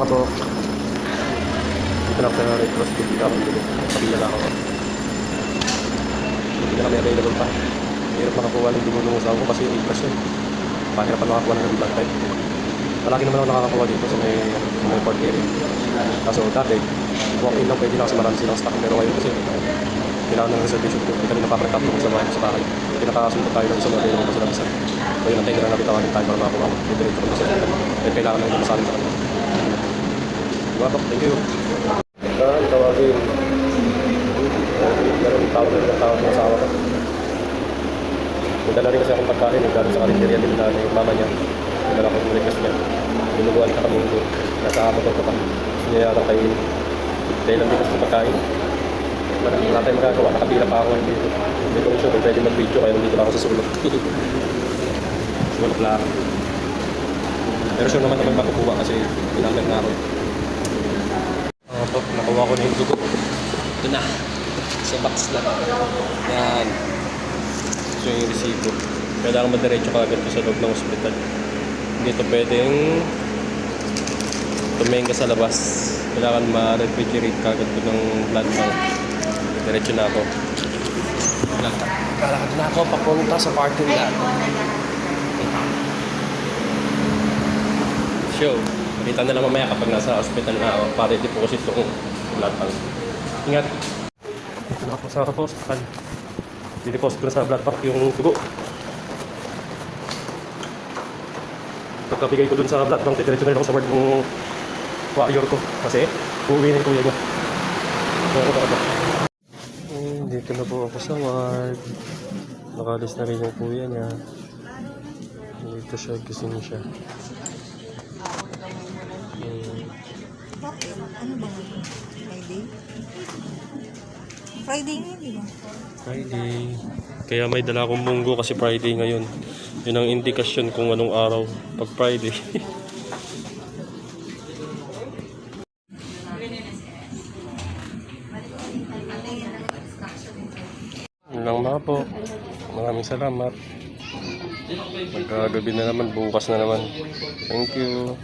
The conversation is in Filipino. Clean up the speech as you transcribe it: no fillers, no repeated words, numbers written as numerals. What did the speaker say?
Mga po, dito lang sa Red Cross dito ako dito. Kapila lang ako. Hindi na kami available pa. Hirap makakuha ng dugo ng usaw ko kasi 8 yun. Pahirapan makakuha ng blood type. Malaki naman ako nakakakuha dito sa may port area. Kaso dati, walk-in lang pwede lang kasi marami silang stock. Pero ngayon kasi, kailangan ng reservation ko. Hindi kami napapretap ko sa bahay. Pinakasunod tayo ng isang mga available sa labisa. So yun ang tayo na napitawagin tayo para makakuha. Diretso ko sa labisa. Kaya kailangan ng lumasanin sa kanila. Thank you. Tawagin. Meron tawag ng asawa ko. Nagdala rin kasi akong pagkain. Nagdala sa karinderya nila ng mama niya. Nagdala ko yung request niya. Binubuhan ka kami ito. Nasa motor ko pa. Gusto niya yata kayo. Dahil lang dito sa pagkain. Wala tayong magagawa. Nakapila pa ako dito. Hindi ko sure kung pwede mag-video. Kaya nandito pa ako sa sulok. Sulok lang. Pero sure naman naman makukuha kasi pinamit na ako. Nakuha ko na yung dugo. Ito na. Sa box na. Yan. So yung resibo. Kailangan madiretso ka agad sa loob ng hospital. Hindi ito pwedeng tumingin ka sa labas. Kailangan ma-refrigerate ka agad ng blood bank. Diretso na ako. Kalakad na ako papunta sa parking lot. Show. Kita na lang mamaya kapag nasa hospital na ako para i-deposit itong blood bank. Ingat! Ito na ako sa hospital. I-deposit ko na sa blood bank yung dugo. Pagkabigay ko dun sa blood bank, diretso na rin ako sa ward ng warrior ko. Kasi uuwi na yung kuya niya. Dito na po ako sa ward. Nakalis na rin yung kuya niya. Dito siya, gising siya. Ano ba ngayon? Friday? Friday ngayon, di ba? Friday. Kaya may dala akong munggo kasi Friday ngayon. Yun ang indikasyon kung anong araw pag Friday. Yun lang na po. Maraming salamat. Magkagabi na naman, bukas na naman. Thank you.